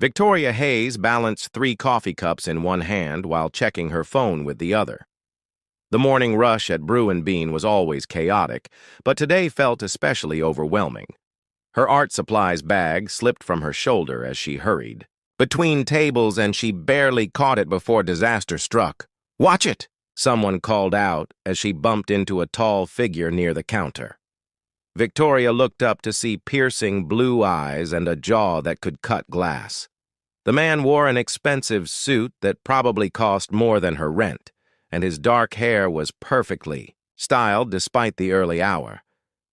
Victoria Hayes balanced 3 coffee cups in one hand while checking her phone with the other. The morning rush at Brew and Bean was always chaotic, but today felt especially overwhelming. Her art supplies bag slipped from her shoulder as she hurried between tables, and she barely caught it before disaster struck. "Watch it!" someone called out as she bumped into a tall figure near the counter. Victoria looked up to see piercing blue eyes and a jaw that could cut glass. The man wore an expensive suit that probably cost more than her rent, and his dark hair was perfectly styled despite the early hour.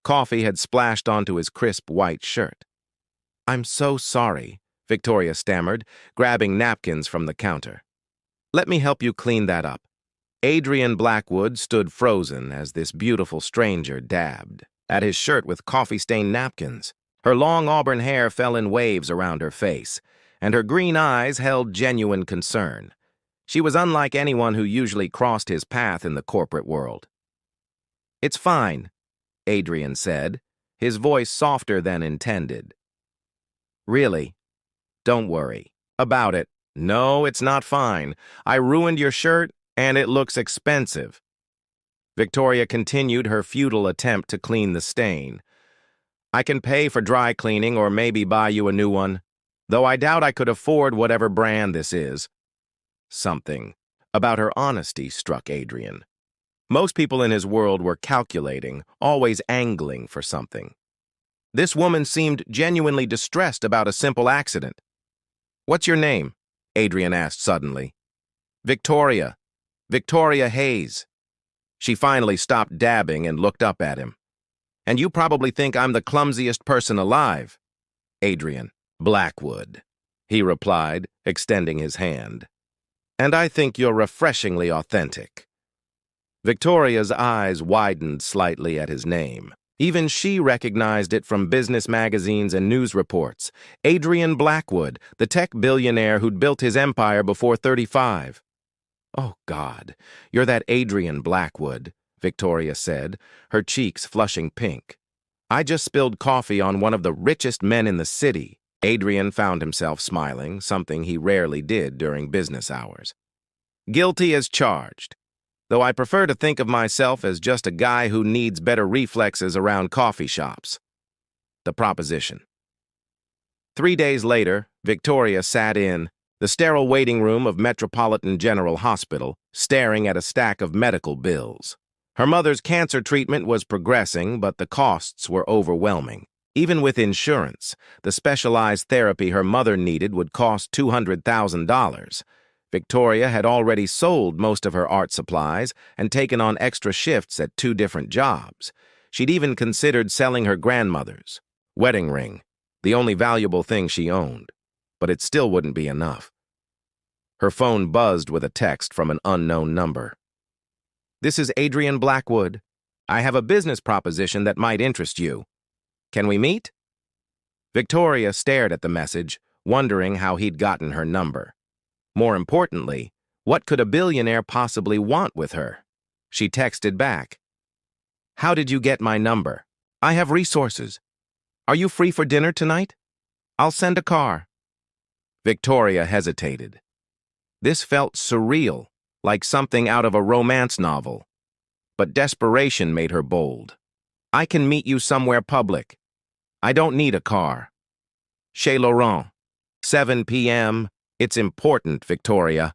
Coffee had splashed onto his crisp white shirt. "I'm so sorry," Victoria stammered, grabbing napkins from the counter. "Let me help you clean that up." Adrian Blackwood stood frozen as this beautiful stranger dabbed at his shirt with coffee-stained napkins. Her long auburn hair fell in waves around her face, and her green eyes held genuine concern. She was unlike anyone who usually crossed his path in the corporate world. "It's fine," Adrian said, his voice softer than intended. "Really? Don't worry about it." "No, it's not fine. I ruined your shirt, and it looks expensive." Victoria continued her futile attempt to clean the stain. "I can pay for dry cleaning or maybe buy you a new one, though I doubt I could afford whatever brand this is." Something about her honesty struck Adrian. Most people in his world were calculating, always angling for something. This woman seemed genuinely distressed about a simple accident. "What's your name?" Adrian asked suddenly. "Victoria. Victoria Hayes." She finally stopped dabbing and looked up at him. "And you probably think I'm the clumsiest person alive." "Adrian Blackwood," he replied, extending his hand. "And I think you're refreshingly authentic." Victoria's eyes widened slightly at his name. Even she recognized it from business magazines and news reports. Adrian Blackwood, the tech billionaire who'd built his empire before 35. "Oh, God, you're that Adrian Blackwood," Victoria said, her cheeks flushing pink. "I just spilled coffee on one of the richest men in the city." Adrian found himself smiling, something he rarely did during business hours. "Guilty as charged, though I prefer to think of myself as just a guy who needs better reflexes around coffee shops." The proposition. 3 days later, Victoria sat in the sterile waiting room of Metropolitan General Hospital, staring at a stack of medical bills. Her mother's cancer treatment was progressing, but the costs were overwhelming. Even with insurance, the specialized therapy her mother needed would cost $200,000. Victoria had already sold most of her art supplies and taken on extra shifts at 2 different jobs. She'd even considered selling her grandmother's wedding ring, the only valuable thing she owned, but it still wouldn't be enough. Her phone buzzed with a text from an unknown number. "This is Adrian Blackwood. I have a business proposition that might interest you. Can we meet?" Victoria stared at the message, wondering how he'd gotten her number. More importantly, what could a billionaire possibly want with her? She texted back, "How did you get my number? I have resources. Are you free for dinner tonight? I'll send a car." Victoria hesitated. This felt surreal, like something out of a romance novel. But desperation made her bold. "I can meet you somewhere public. I don't need a car. Chez Laurent. 7 p.m. It's important, Victoria."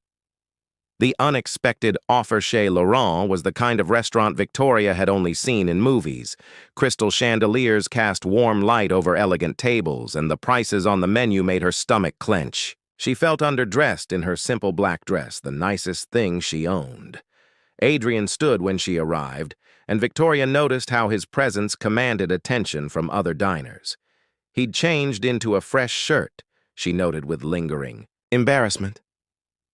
The unexpected offer Chez Laurent was the kind of restaurant Victoria had only seen in movies. Crystal chandeliers cast warm light over elegant tables, and the prices on the menu made her stomach clench. She felt underdressed in her simple black dress, the nicest thing she owned. Adrian stood when she arrived, and Victoria noticed how his presence commanded attention from other diners. He'd changed into a fresh shirt, she noted with lingering embarrassment.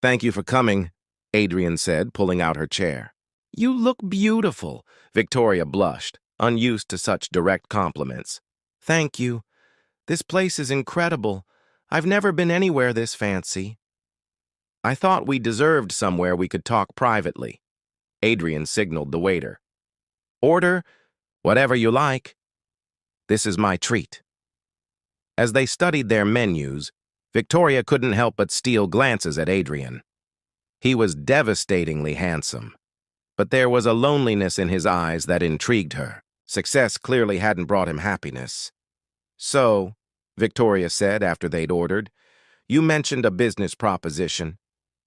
"Thank you for coming," Adrian said, pulling out her chair. "You look beautiful," Victoria blushed, unused to such direct compliments. "Thank you. This place is incredible. I've never been anywhere this fancy." "I thought we deserved somewhere we could talk privately." Adrian signaled the waiter. "Order whatever you like. This is my treat." As they studied their menus, Victoria couldn't help but steal glances at Adrian. He was devastatingly handsome, but there was a loneliness in his eyes that intrigued her. Success clearly hadn't brought him happiness. "So," Victoria said after they'd ordered, "you mentioned a business proposition.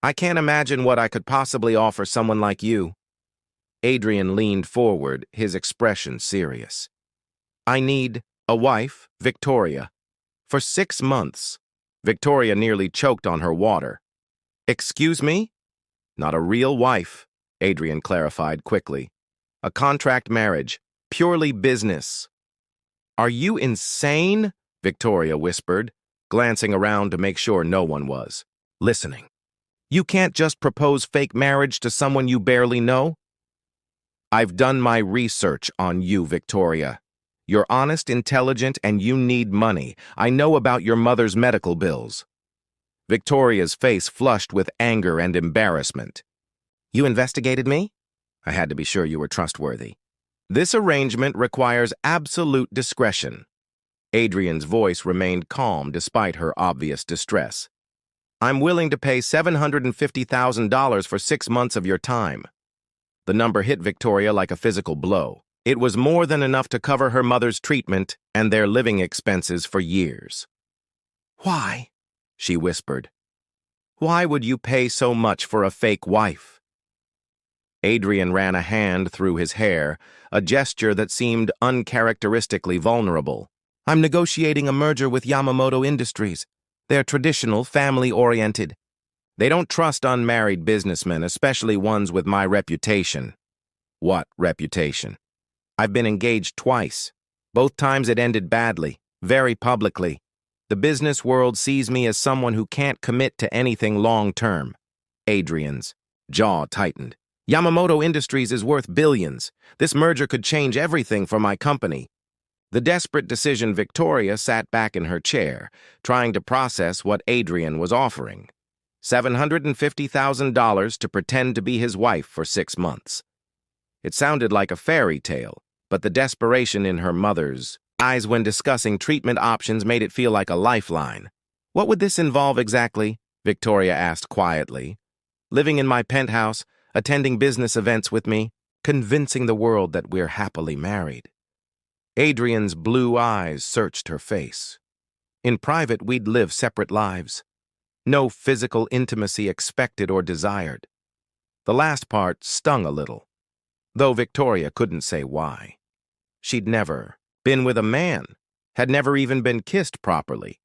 I can't imagine what I could possibly offer someone like you." Adrian leaned forward, his expression serious. "I need a wife, Victoria. For 6 months." Victoria nearly choked on her water. "Excuse me?" "Not a real wife," Adrian clarified quickly. "A contract marriage, purely business." "Are you insane?" Victoria whispered, glancing around to make sure no one was listening. "You can't just propose fake marriage to someone you barely know." "I've done my research on you, Victoria. You're honest, intelligent, and you need money. I know about your mother's medical bills." Victoria's face flushed with anger and embarrassment. "You investigated me? I had to be sure you were trustworthy. This arrangement requires absolute discretion." Adrian's voice remained calm despite her obvious distress. "I'm willing to pay $750,000 for 6 months of your time." The number hit Victoria like a physical blow. It was more than enough to cover her mother's treatment and their living expenses for years. "Why?" she whispered. "Why would you pay so much for a fake wife?" Adrian ran a hand through his hair, a gesture that seemed uncharacteristically vulnerable. "I'm negotiating a merger with Yamamoto Industries. They're traditional, family-oriented. They don't trust unmarried businessmen, especially ones with my reputation." "What reputation?" "I've been engaged twice. Both times it ended badly, very publicly. The business world sees me as someone who can't commit to anything long-term." Adrian's jaw tightened. "Yamamoto Industries is worth billions. This merger could change everything for my company." The desperate decision Victoria sat back in her chair, trying to process what Adrian was offering. $750,000 to pretend to be his wife for 6 months. It sounded like a fairy tale, but the desperation in her mother's eyes when discussing treatment options made it feel like a lifeline. "What would this involve exactly?" Victoria asked quietly. "Living in my penthouse, attending business events with me, convincing the world that we're happily married." Adrian's blue eyes searched her face. "In private, we'd live separate lives. No physical intimacy expected or desired." The last part stung a little, though Victoria couldn't say why. She'd never been with a man, had never even been kissed properly.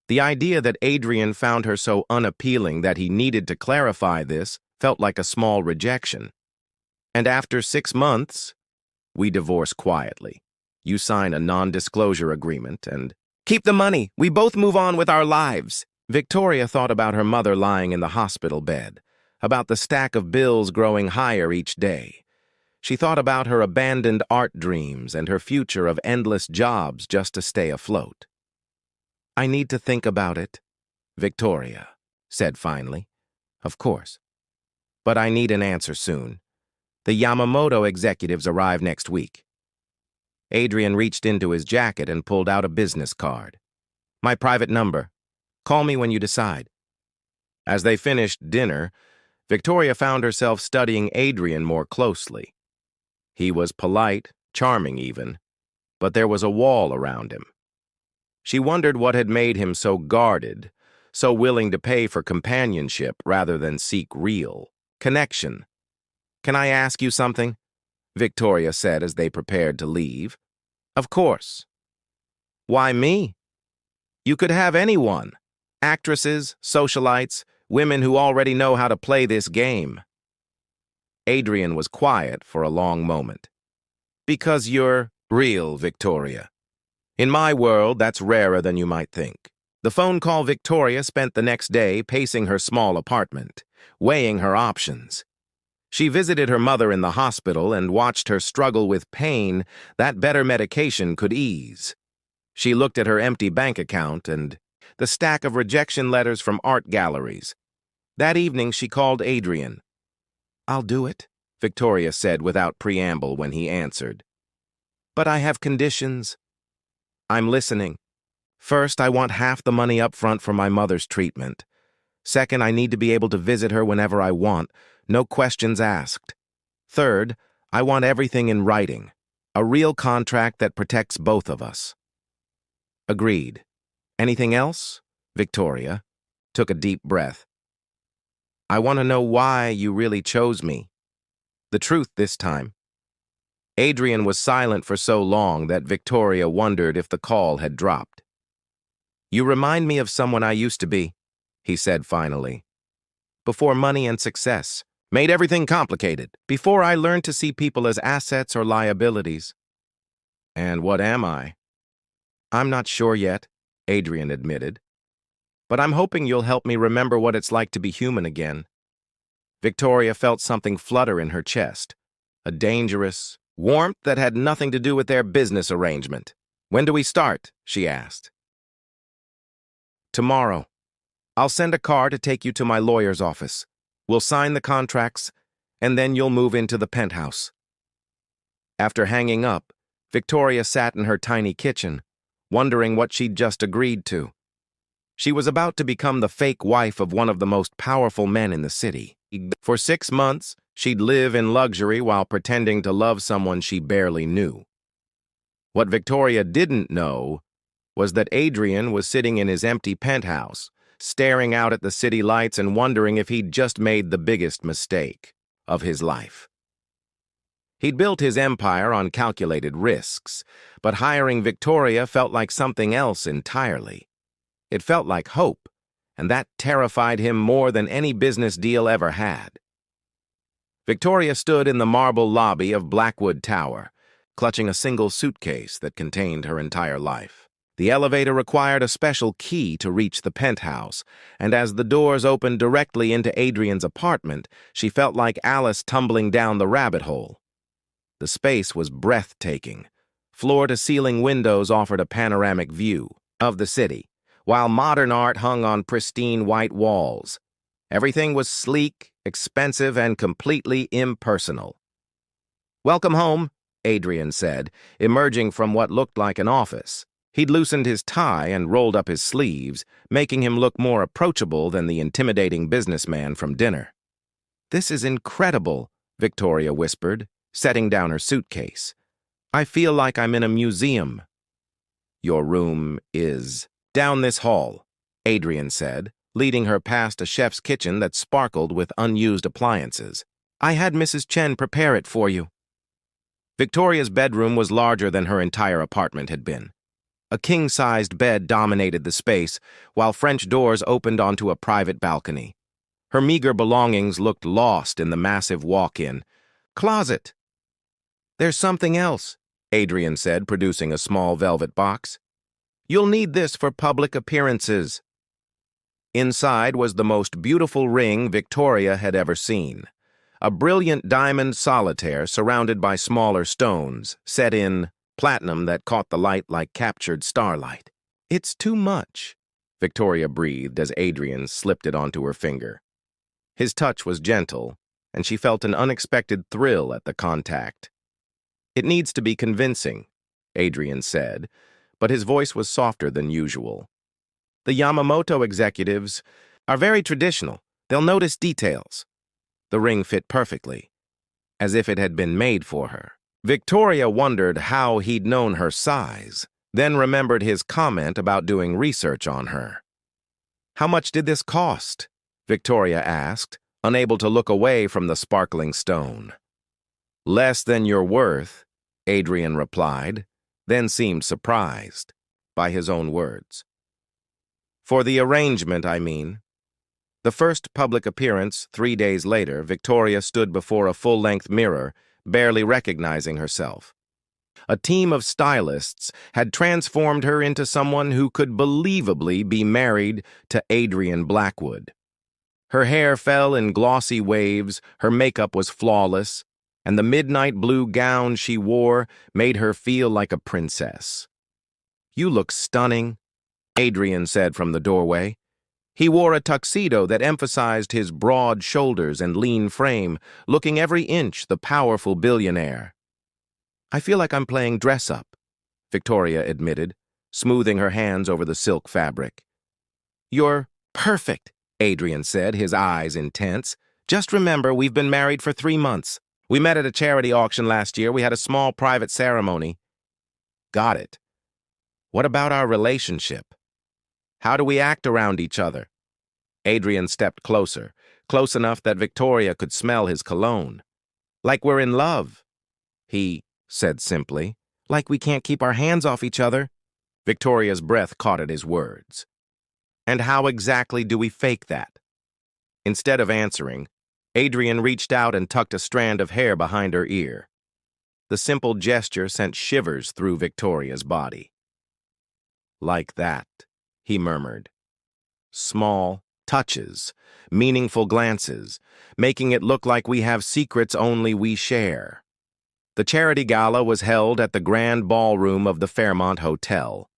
The idea that Adrian found her so unappealing that he needed to clarify this felt like a small rejection. "And after 6 months, we divorce quietly. You sign a non-disclosure agreement and keep the money. We both move on with our lives." Victoria thought about her mother lying in the hospital bed, about the stack of bills growing higher each day. She thought about her abandoned art dreams and her future of endless jobs just to stay afloat. "I need to think about it," Victoria said finally. "Of course. But I need an answer soon. The Yamamoto executives arrive next week." Adrian reached into his jacket and pulled out a business card. "My private number. Call me when you decide." As they finished dinner, Victoria found herself studying Adrian more closely. He was polite, charming even, but there was a wall around him. She wondered what had made him so guarded, so willing to pay for companionship rather than seek real connection. "Can I ask you something?" Victoria said as they prepared to leave. "Of course." "Why me?" "You could have anyone. Actresses, socialites, women who already know how to play this game." Adrian was quiet for a long moment. "Because you're real, Victoria. In my world, that's rarer than you might think." The phone call Victoria spent the next day pacing her small apartment, weighing her options. She visited her mother in the hospital and watched her struggle with pain that better medication could ease. She looked at her empty bank account and the stack of rejection letters from art galleries. That evening, she called Adrian. "I'll do it," Victoria said without preamble when he answered. "But I have conditions." "I'm listening." First, I want half the money up front for my mother's treatment. Second, I need to be able to visit her whenever I want, no questions asked. Third, I want everything in writing, a real contract that protects both of us. Agreed. Anything else? Victoria took a deep breath. I want to know why you really chose me. The truth this time. Adrian was silent for so long that Victoria wondered if the call had dropped. You remind me of someone I used to be, he said finally. Before money and success made everything complicated, before I learned to see people as assets or liabilities. And what am I? I'm not sure yet, Adrian admitted. But I'm hoping you'll help me remember what it's like to be human again. Victoria felt something flutter in her chest, a dangerous warmth that had nothing to do with their business arrangement. When do we start? She asked. Tomorrow. I'll send a car to take you to my lawyer's office. We'll sign the contracts, and then you'll move into the penthouse. After hanging up, Victoria sat in her tiny kitchen, wondering what she'd just agreed to. She was about to become the fake wife of one of the most powerful men in the city. For 6 months, she'd live in luxury while pretending to love someone she barely knew. What Victoria didn't know was that Adrian was sitting in his empty penthouse, staring out at the city lights and wondering if he'd just made the biggest mistake of his life. He'd built his empire on calculated risks, but hiring Victoria felt like something else entirely. It felt like hope, and that terrified him more than any business deal ever had. Victoria stood in the marble lobby of Blackwood Tower, clutching a single suitcase that contained her entire life. The elevator required a special key to reach the penthouse, and as the doors opened directly into Adrian's apartment, she felt like Alice tumbling down the rabbit hole. The space was breathtaking. Floor-to-ceiling windows offered a panoramic view of the city, while modern art hung on pristine white walls. Everything was sleek, expensive, and completely impersonal. "Welcome home," Adrian said, emerging from what looked like an office. He'd loosened his tie and rolled up his sleeves, making him look more approachable than the intimidating businessman from dinner. "This is incredible," Victoria whispered, setting down her suitcase. "I feel like I'm in a museum." "Your room is down this hall," Adrian said, leading her past a chef's kitchen that sparkled with unused appliances. "I had Mrs. Chen prepare it for you." Victoria's bedroom was larger than her entire apartment had been. A king-sized bed dominated the space, while French doors opened onto a private balcony. Her meager belongings looked lost in the massive walk-in. "Closet." "There's something else," Adrian said, producing a small velvet box. "You'll need this for public appearances." Inside was the most beautiful ring Victoria had ever seen. A brilliant diamond solitaire surrounded by smaller stones, set in platinum that caught the light like captured starlight. "It's too much," Victoria breathed as Adrian slipped it onto her finger. His touch was gentle, and she felt an unexpected thrill at the contact. "It needs to be convincing," Adrian said, but his voice was softer than usual. "The Yamamoto executives are very traditional. They'll notice details." The ring fit perfectly, as if it had been made for her. Victoria wondered how he'd known her size, then remembered his comment about doing research on her. "How much did this cost?" Victoria asked, unable to look away from the sparkling stone. "Less than you're worth," Adrian replied, then seemed surprised by his own words. "For the arrangement, I mean." The first public appearance, 3 days later, Victoria stood before a full-length mirror, barely recognizing herself. A team of stylists had transformed her into someone who could believably be married to Adrian Blackwood. Her hair fell in glossy waves, her makeup was flawless, and the midnight blue gown she wore made her feel like a princess. "You look stunning," Adrian said from the doorway. He wore a tuxedo that emphasized his broad shoulders and lean frame, looking every inch the powerful billionaire. "I feel like I'm playing dress-up," Victoria admitted, smoothing her hands over the silk fabric. "You're perfect," Adrian said, his eyes intense. "Just remember, we've been married for 3 months. We met at a charity auction last year. We had a small private ceremony." "Got it. What about our relationship? How do we act around each other?" Adrian stepped closer, close enough that Victoria could smell his cologne. "Like we're in love," he said simply. "Like we can't keep our hands off each other." Victoria's breath caught at his words. "And how exactly do we fake that?" Instead of answering, Adrian reached out and tucked a strand of hair behind her ear. The simple gesture sent shivers through Victoria's body. "Like that," he murmured. "Small touches, meaningful glances, making it look like we have secrets only we share." The charity gala was held at the grand ballroom of the Fairmont Hotel.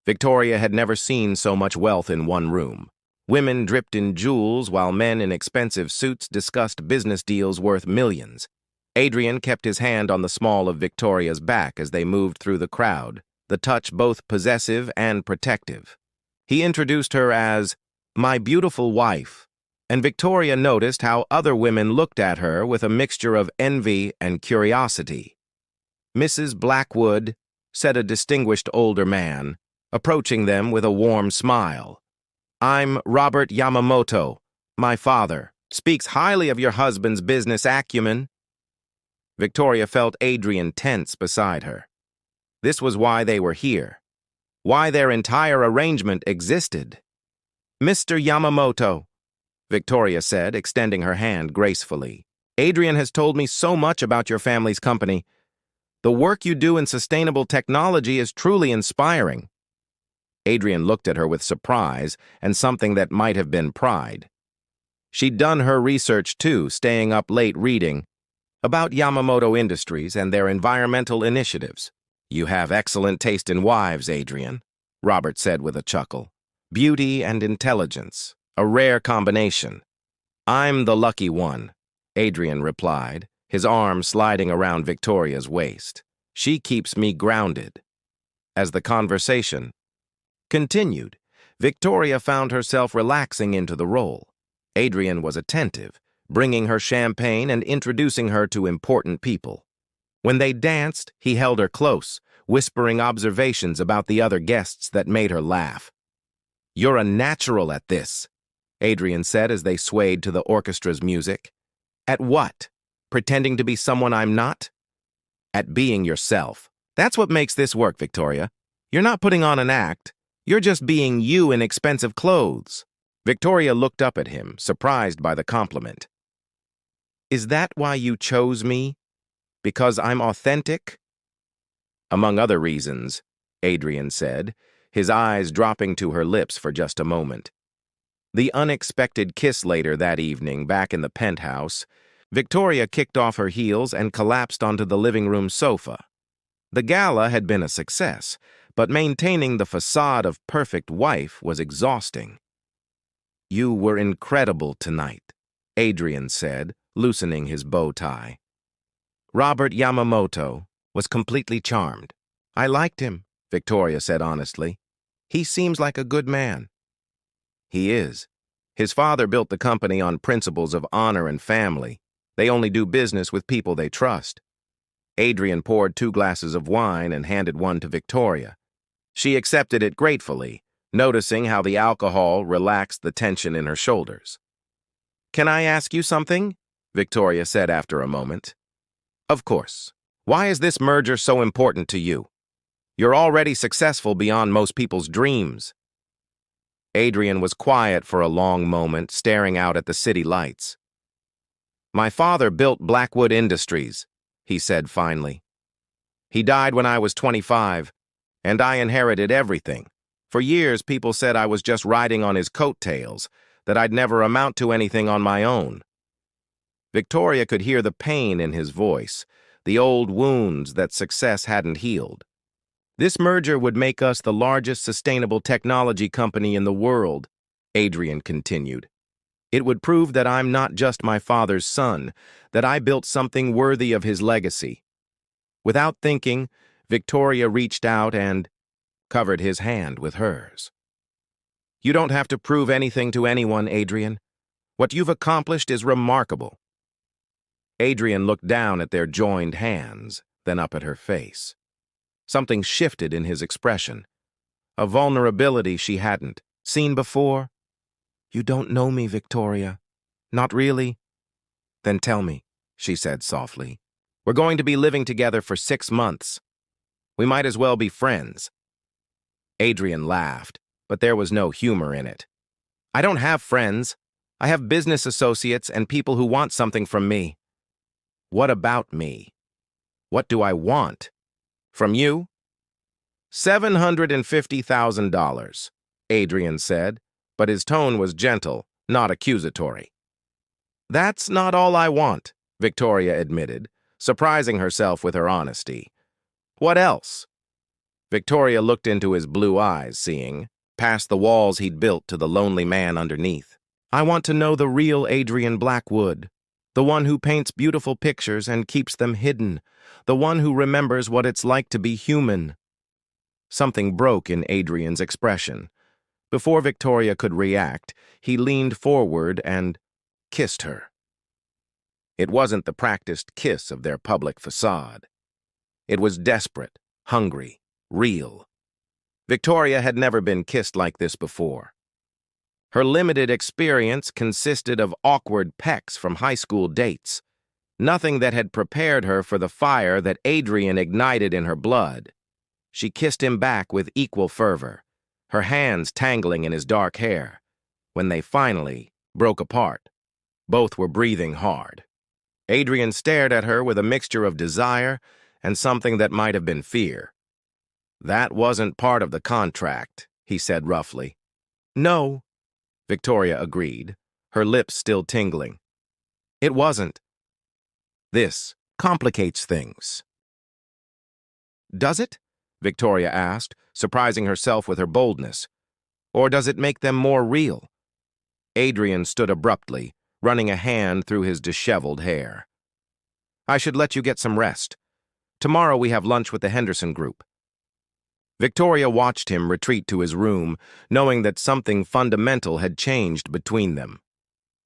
Victoria had never seen so much wealth in one room. Women dripped in jewels while men in expensive suits discussed business deals worth millions. Adrian kept his hand on the small of Victoria's back as they moved through the crowd, the touch both possessive and protective. He introduced her as "my beautiful wife," and Victoria noticed how other women looked at her with a mixture of envy and curiosity. "Mrs. Blackwood," said a distinguished older man, approaching them with a warm smile. "I'm Robert Yamamoto. My father speaks highly of your husband's business acumen." Victoria felt Adrian tense beside her. This was why they were here, why their entire arrangement existed. "Mr. Yamamoto," Victoria said, extending her hand gracefully. "Adrian has told me so much about your family's company. The work you do in sustainable technology is truly inspiring." Adrian looked at her with surprise and something that might have been pride. She'd done her research too, staying up late reading about Yamamoto Industries and their environmental initiatives. "You have excellent taste in wives, Adrian," Robert said with a chuckle. "Beauty and intelligence, a rare combination." "I'm the lucky one," Adrian replied, his arm sliding around Victoria's waist. "She keeps me grounded." As the conversation continued, Victoria found herself relaxing into the role. Adrian was attentive, bringing her champagne and introducing her to important people. When they danced, he held her close, whispering observations about the other guests that made her laugh. "You're a natural at this," Adrian said as they swayed to the orchestra's music. "At what? Pretending to be someone I'm not?" "At being yourself. That's what makes this work, Victoria. You're not putting on an act. You're just being you in expensive clothes." Victoria looked up at him, surprised by the compliment. "Is that why you chose me? Because I'm authentic?" "Among other reasons," Adrian said, his eyes dropping to her lips for just a moment. The unexpected kiss later that evening, back in the penthouse, Victoria kicked off her heels and collapsed onto the living room sofa. The gala had been a success, but maintaining the facade of perfect wife was exhausting. "You were incredible tonight," Adrian said, loosening his bow tie. Robert Yamamoto was completely charmed. "I liked him," Victoria said honestly. "He seems like a good man." "He is. His father built the company on principles of honor and family. They only do business with people they trust." Adrian poured 2 glasses of wine and handed one to Victoria. She accepted it gratefully, noticing how the alcohol relaxed the tension in her shoulders. "Can I ask you something?" Victoria said after a moment. "Of course. Why is this merger so important to you? You're already successful beyond most people's dreams." Adrian was quiet for a long moment, staring out at the city lights. "My father built Blackwood Industries," he said finally. "He died when I was 25, and I inherited everything. For years, people said I was just riding on his coattails, that I'd never amount to anything on my own." Victoria could hear the pain in his voice, the old wounds that success hadn't healed. "This merger would make us the largest sustainable technology company in the world," Adrian continued. "It would prove that I'm not just my father's son, that I built something worthy of his legacy." Without thinking, Victoria reached out and covered his hand with hers. "You don't have to prove anything to anyone, Adrian. What you've accomplished is remarkable." Adrian looked down at their joined hands, then up at her face. Something shifted in his expression, a vulnerability she hadn't seen before. "You don't know me, Victoria. Not really?" "Then tell me," she said softly. "We're going to be living together for 6 months. We might as well be friends." Adrian laughed, but there was no humor in it. "I don't have friends. I have business associates and people who want something from me." "What about me? What do I want? From you?" $750,000, Adrian said, but his tone was gentle, not accusatory. "That's not all I want," Victoria admitted, surprising herself with her honesty. "What else?" Victoria looked into his blue eyes, seeing, past the walls he'd built to the lonely man underneath. "I want to know the real Adrian Blackwood, the one who paints beautiful pictures and keeps them hidden, the one who remembers what it's like to be human." Something broke in Adrian's expression. Before Victoria could react, he leaned forward and kissed her. It wasn't the practiced kiss of their public facade. It was desperate, hungry, real. Victoria had never been kissed like this before. Her limited experience consisted of awkward pecks from high school dates, nothing that had prepared her for the fire that Adrian ignited in her blood. She kissed him back with equal fervor, her hands tangling in his dark hair. When they finally broke apart, both were breathing hard. Adrian stared at her with a mixture of desire and something that might have been fear. "That wasn't part of the contract," he said roughly. "No," Victoria agreed, her lips still tingling. "It wasn't. This complicates things." "Does it?" Victoria asked, surprising herself with her boldness. "Or does it make them more real?" Adrian stood abruptly, running a hand through his disheveled hair. "I should let you get some rest. Tomorrow we have lunch with the Henderson group." Victoria watched him retreat to his room, knowing that something fundamental had changed between them.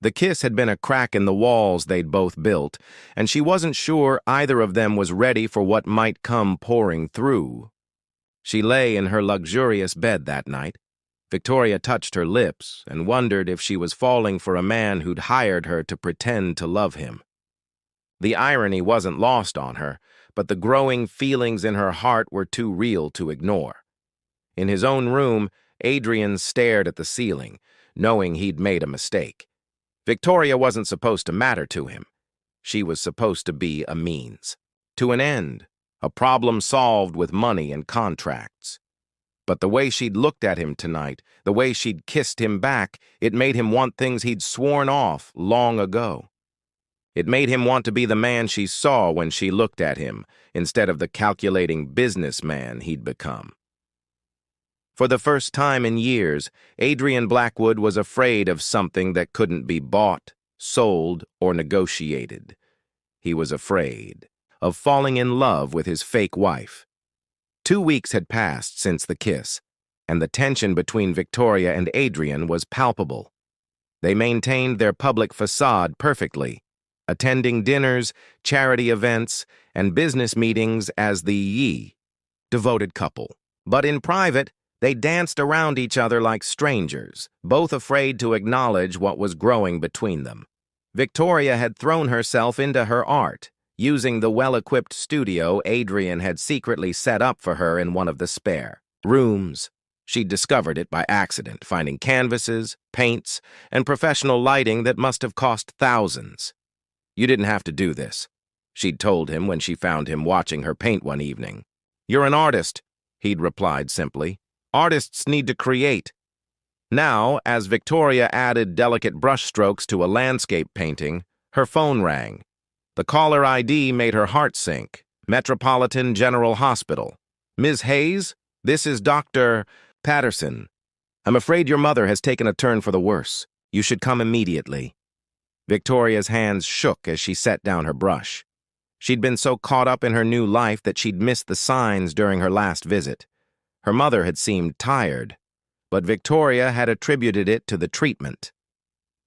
The kiss had been a crack in the walls they'd both built, and she wasn't sure either of them was ready for what might come pouring through. She lay in her luxurious bed that night. Victoria touched her lips and wondered if she was falling for a man who'd hired her to pretend to love him. The irony wasn't lost on her, but the growing feelings in her heart were too real to ignore. In his own room, Adrian stared at the ceiling, knowing he'd made a mistake. Victoria wasn't supposed to matter to him. She was supposed to be a means, to an end, a problem solved with money and contracts. But the way she'd looked at him tonight, the way she'd kissed him back, it made him want things he'd sworn off long ago. It made him want to be the man she saw when she looked at him, instead of the calculating businessman he'd become. For the first time in years, Adrian Blackwood was afraid of something that couldn't be bought, sold, or negotiated. He was afraid of falling in love with his fake wife. 2 weeks had passed since the kiss, and the tension between Victoria and Adrian was palpable. They maintained their public facade perfectly, attending dinners, charity events, and business meetings as the devoted couple. But in private, they danced around each other like strangers, both afraid to acknowledge what was growing between them. Victoria had thrown herself into her art, using the well-equipped studio Adrian had secretly set up for her in one of the spare rooms. She'd discovered it by accident, finding canvases, paints, and professional lighting that must have cost thousands. "You didn't have to do this," she'd told him when she found him watching her paint one evening. "You're an artist," he'd replied simply. "Artists need to create." Now, as Victoria added delicate brushstrokes to a landscape painting, her phone rang. The caller ID made her heart sink. Metropolitan General Hospital. "Ms. Hayes, this is Dr. Patterson. I'm afraid your mother has taken a turn for the worse. You should come immediately." Victoria's hands shook as she set down her brush. She'd been so caught up in her new life that she'd missed the signs during her last visit. Her mother had seemed tired, but Victoria had attributed it to the treatment.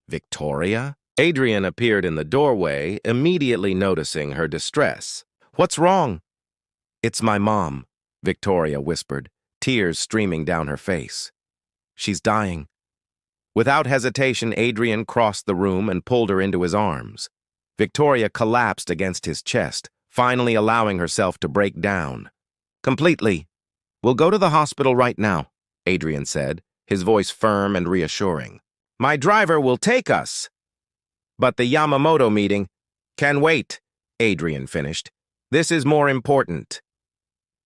Victoria? Adrian appeared in the doorway, immediately noticing her distress. "What's wrong?" "It's my mom," Victoria whispered, tears streaming down her face. "She's dying." Without hesitation, Adrian crossed the room and pulled her into his arms. Victoria collapsed against his chest, finally allowing herself to break down. "Completely. We'll go to the hospital right now," Adrian said, his voice firm and reassuring. "My driver will take us." "But the Yamamoto meeting can wait," Adrian finished. "This is more important."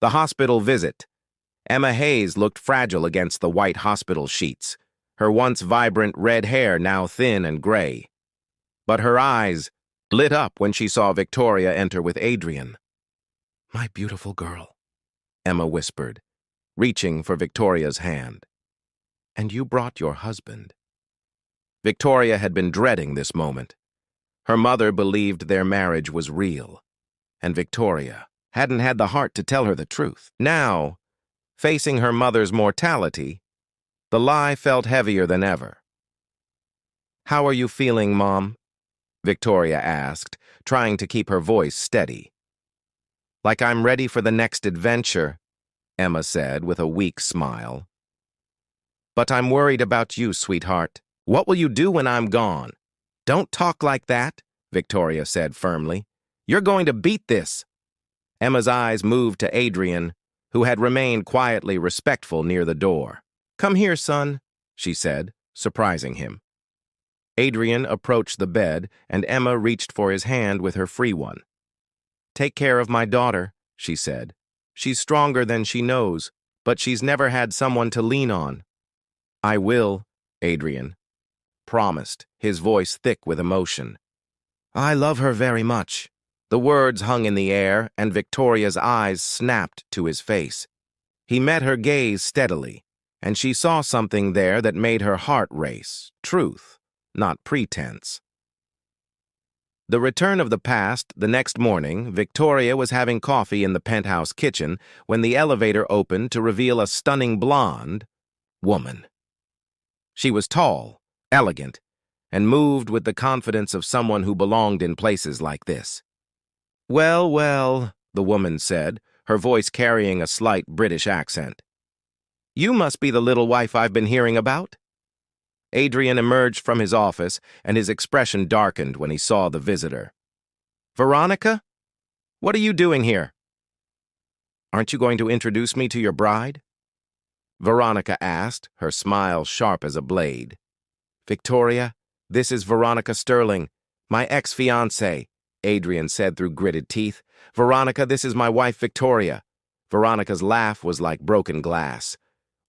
The hospital visit. Emma Hayes looked fragile against the white hospital sheets, her once vibrant red hair now thin and gray. But her eyes lit up when she saw Victoria enter with Adrian. "My beautiful girl," Emma whispered, reaching for Victoria's hand. "And you brought your husband." Victoria had been dreading this moment. Her mother believed their marriage was real, and Victoria hadn't had the heart to tell her the truth. Now, facing her mother's mortality, the lie felt heavier than ever. "How are you feeling, Mom?" Victoria asked, trying to keep her voice steady. "Like I'm ready for the next adventure," Emma said with a weak smile. "But I'm worried about you, sweetheart. What will you do when I'm gone?" "Don't talk like that," Victoria said firmly. "You're going to beat this." Emma's eyes moved to Adrian, who had remained quietly respectful near the door. "Come here, son," she said, surprising him. Adrian approached the bed, and Emma reached for his hand with her free one. "Take care of my daughter," she said. "She's stronger than she knows, but she's never had someone to lean on." "I will," Adrian promised, his voice thick with emotion. "I love her very much." The words hung in the air, and Victoria's eyes snapped to his face. He met her gaze steadily, and she saw something there that made her heart race. Truth, not pretense. The return of the past. The next morning, Victoria was having coffee in the penthouse kitchen when the elevator opened to reveal a stunning blonde woman. She was tall, elegant, and moved with the confidence of someone who belonged in places like this. "Well, well," the woman said, her voice carrying a slight British accent. "You must be the little wife I've been hearing about." Adrian emerged from his office, and his expression darkened when he saw the visitor. "Veronica? What are you doing here?" "Aren't you going to introduce me to your bride?" Veronica asked, her smile sharp as a blade. "Victoria, this is Veronica Sterling, my ex-fiancée," Adrian said through gritted teeth. "Veronica, this is my wife, Victoria." Veronica's laugh was like broken glass.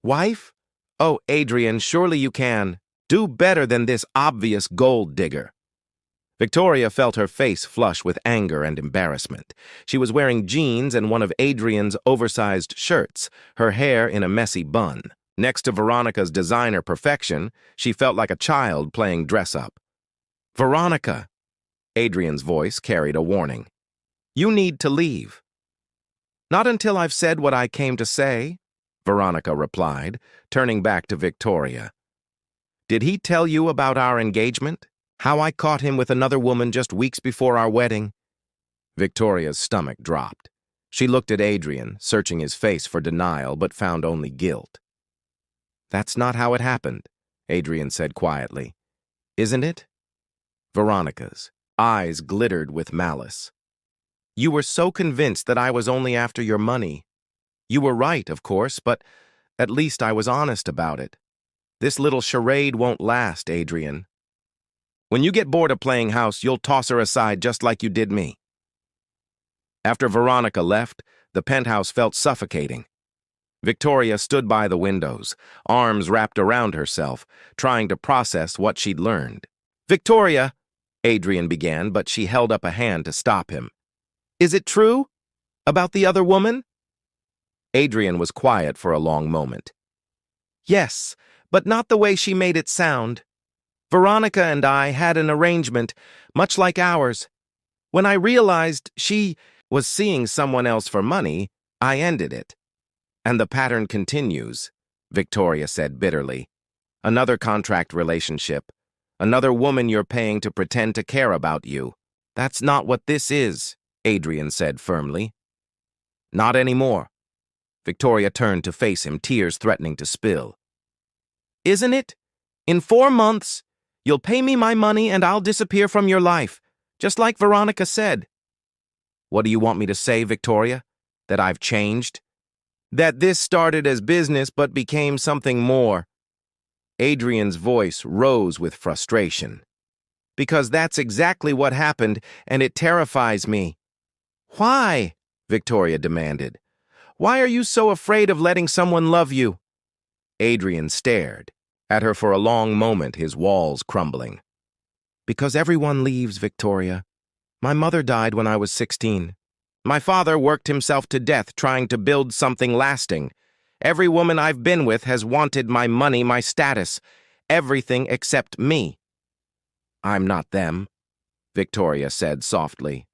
"Wife? Oh, Adrian, surely you can. Do better than this obvious gold digger." Victoria felt her face flush with anger and embarrassment. She was wearing jeans and one of Adrian's oversized shirts, her hair in a messy bun. Next to Veronica's designer perfection, she felt like a child playing dress-up. "Veronica," Adrian's voice carried a warning. "You need to leave." "Not until I've said what I came to say," Veronica replied, turning back to Victoria. "Did he tell you about our engagement? How I caught him with another woman just weeks before our wedding?" Victoria's stomach dropped. She looked at Adrian, searching his face for denial, but found only guilt. "That's not how it happened," Adrian said quietly. "Isn't it?" Veronica's eyes glittered with malice. "You were so convinced that I was only after your money. You were right, of course, but at least I was honest about it. This little charade won't last, Adrian. When you get bored of playing house, you'll toss her aside just like you did me." After Veronica left, the penthouse felt suffocating. Victoria stood by the windows, arms wrapped around herself, trying to process what she'd learned. "Victoria," Adrian began, but she held up a hand to stop him. "Is it true? About the other woman?" Adrian was quiet for a long moment. "Yes, but not the way she made it sound. Veronica and I had an arrangement, much like ours. When I realized she was seeing someone else for money, I ended it." And the pattern continues, Victoria said bitterly. Another contract relationship. Another woman you're paying to pretend to care about you. That's not what this is, Adrian said firmly. Not anymore. Victoria turned to face him, tears threatening to spill. Isn't it? In 4 months, you'll pay me my money and I'll disappear from your life, just like Veronica said. What do you want me to say, Victoria? That I've changed? That this started as business but became something more. Adrian's voice rose with frustration. Because that's exactly what happened, and it terrifies me. Why? Victoria demanded. Why are you so afraid of letting someone love you? Adrian stared at her for a long moment, his walls crumbling. Because everyone leaves, Victoria. My mother died when I was 16. My father worked himself to death trying to build something lasting. Every woman I've been with has wanted my money, my status, everything except me. I'm not them, Victoria said softly.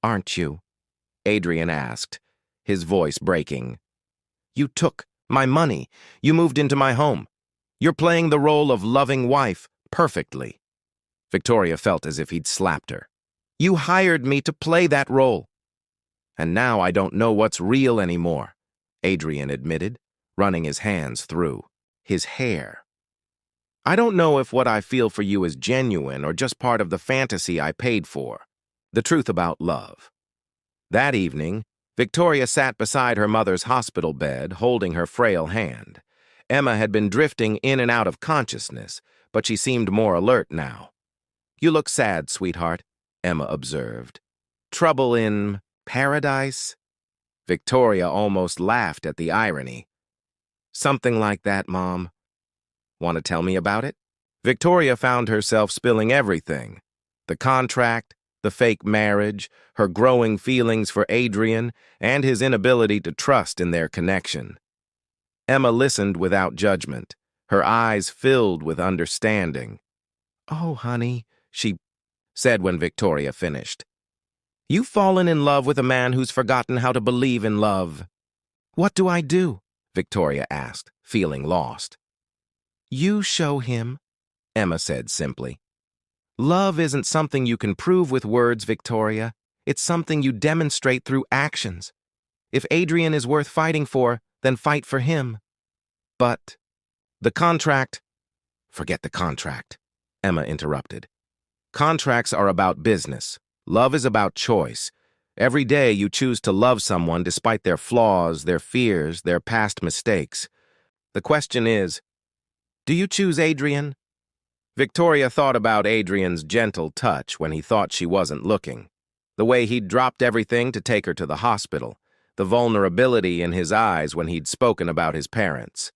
Aren't you? Adrian asked, his voice breaking. You took my money. You moved into my home. You're playing the role of loving wife perfectly. Victoria felt as if he'd slapped her. You hired me to play that role. And now I don't know what's real anymore, Adrian admitted, running his hands through his hair. I don't know if what I feel for you is genuine or just part of the fantasy I paid for. The truth about love. That evening, Victoria sat beside her mother's hospital bed, holding her frail hand. Emma had been drifting in and out of consciousness, but she seemed more alert now. You look sad, sweetheart, Emma observed. Trouble in paradise? Victoria almost laughed at the irony. Something like that, Mom. Want to tell me about it? Victoria found herself spilling everything. The contract, the fake marriage, her growing feelings for Adrian, and his inability to trust in their connection. Emma listened without judgment, her eyes filled with understanding. Oh, honey, she said when Victoria finished. You've fallen in love with a man who's forgotten how to believe in love. What do I do? Victoria asked, feeling lost. You show him, Emma said simply. Love isn't something you can prove with words, Victoria. It's something you demonstrate through actions. If Adrian is worth fighting for, then fight for him. But the contract... Forget the contract, Emma interrupted. Contracts are about business. Love is about choice. Every day you choose to love someone despite their flaws, their fears, their past mistakes. The question is, do you choose Adrian? Victoria thought about Adrian's gentle touch when he thought she wasn't looking, the way he'd dropped everything to take her to the hospital, the vulnerability in his eyes when he'd spoken about his parents.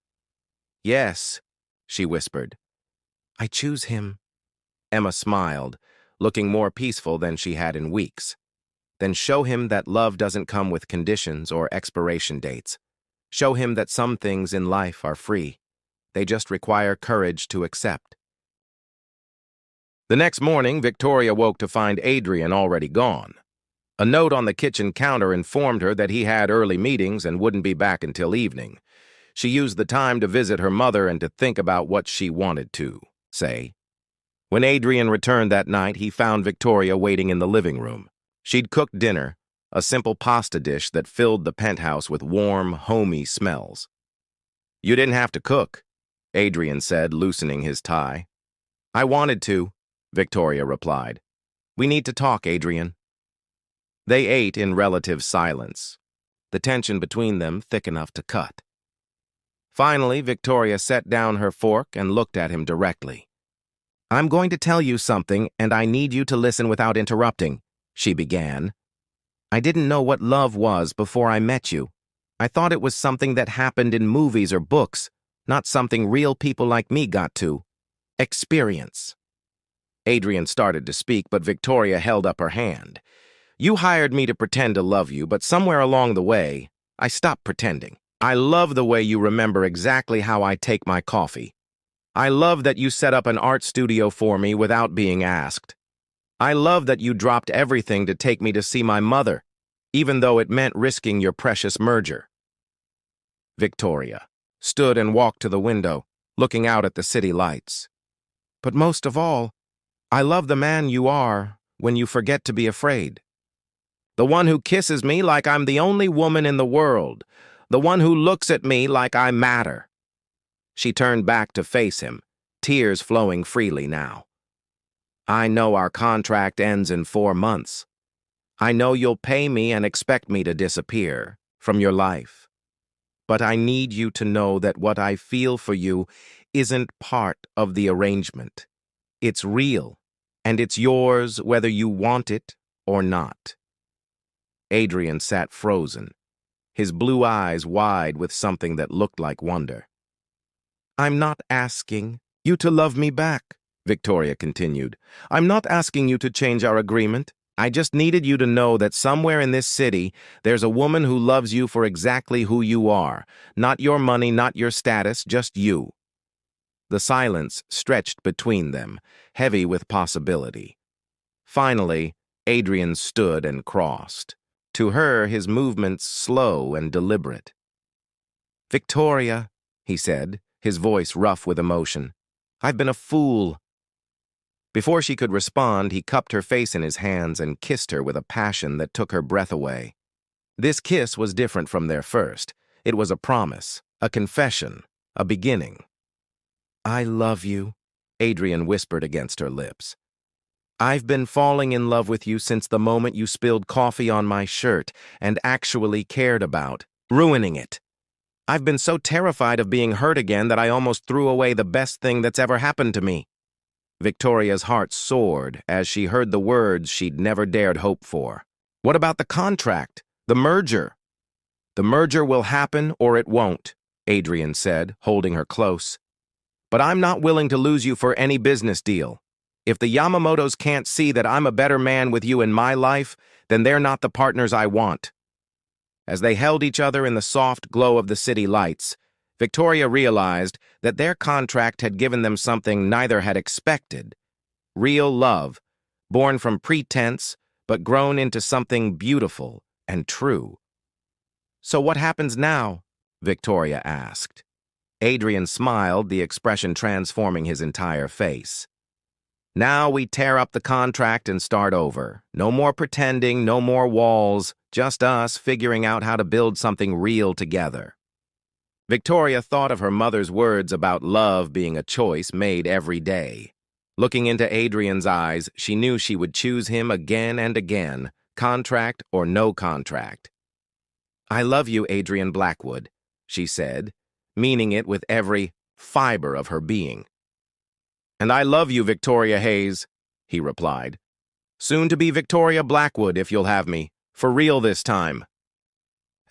Yes, she whispered. I choose him. Emma smiled, looking more peaceful than she had in weeks. Then show him that love doesn't come with conditions or expiration dates. Show him that some things in life are free. They just require courage to accept. The next morning, Victoria woke to find Adrian already gone. A note on the kitchen counter informed her that he had early meetings and wouldn't be back until evening. She used the time to visit her mother and to think about what she wanted to say. When Adrian returned that night, he found Victoria waiting in the living room. She'd cooked dinner, a simple pasta dish that filled the penthouse with warm, homey smells. You didn't have to cook, Adrian said, loosening his tie. I wanted to, Victoria replied. We need to talk, Adrian. They ate in relative silence, the tension between them thick enough to cut. Finally, Victoria set down her fork and looked at him directly. I'm going to tell you something, and I need you to listen without interrupting, she began. I didn't know what love was before I met you. I thought it was something that happened in movies or books, not something real people like me got to experience. Adrian started to speak, but Victoria held up her hand. You hired me to pretend to love you, but somewhere along the way, I stopped pretending. I love the way you remember exactly how I take my coffee. I love that you set up an art studio for me without being asked. I love that you dropped everything to take me to see my mother, even though it meant risking your precious merger. Victoria stood and walked to the window, looking out at the city lights. But most of all, I love the man you are when you forget to be afraid. The one who kisses me like I'm the only woman in the world. The one who looks at me like I matter. She turned back to face him, tears flowing freely now. I know our contract ends in 4 months. I know you'll pay me and expect me to disappear from your life. But I need you to know that what I feel for you isn't part of the arrangement. It's real, and it's yours whether you want it or not. Adrian sat frozen, his blue eyes wide with something that looked like wonder. I'm not asking you to love me back, Victoria continued. I'm not asking you to change our agreement. I just needed you to know that somewhere in this city, there's a woman who loves you for exactly who you are. Not your money, not your status, just you. The silence stretched between them, heavy with possibility. Finally, Adrian stood and crossed. To her, his movements slow and deliberate. Victoria, he said, his voice rough with emotion. I've been a fool. Before she could respond, he cupped her face in his hands and kissed her with a passion that took her breath away. This kiss was different from their first. It was a promise, a confession, a beginning. I love you, Adrian whispered against her lips. I've been falling in love with you since the moment you spilled coffee on my shirt and actually cared about ruining it. I've been so terrified of being hurt again that I almost threw away the best thing that's ever happened to me. Victoria's heart soared as she heard the words she'd never dared hope for. What about the contract? The merger? The merger will happen or it won't, Adrian said, holding her close. But I'm not willing to lose you for any business deal. If the Yamamotos can't see that I'm a better man with you in my life, then they're not the partners I want. As they held each other in the soft glow of the city lights, Victoria realized that their contract had given them something neither had expected. Real love, born from pretense, but grown into something beautiful and true. So what happens now? Victoria asked. Adrian smiled, the expression transforming his entire face. Now we tear up the contract and start over. No more pretending, no more walls, just us figuring out how to build something real together. Victoria thought of her mother's words about love being a choice made every day. Looking into Adrian's eyes, she knew she would choose him again and again, contract or no contract. I love you, Adrian Blackwood, she said, meaning it with every fiber of her being. And I love you, Victoria Hayes, he replied. Soon to be Victoria Blackwood, if you'll have me. For real this time.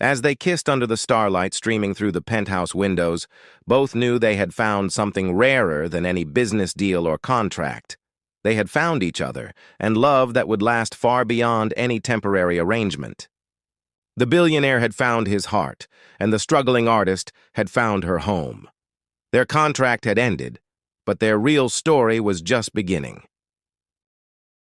As they kissed under the starlight streaming through the penthouse windows, both knew they had found something rarer than any business deal or contract. They had found each other, and love that would last far beyond any temporary arrangement. The billionaire had found his heart, and the struggling artist had found her home. Their contract had ended, but their real story was just beginning.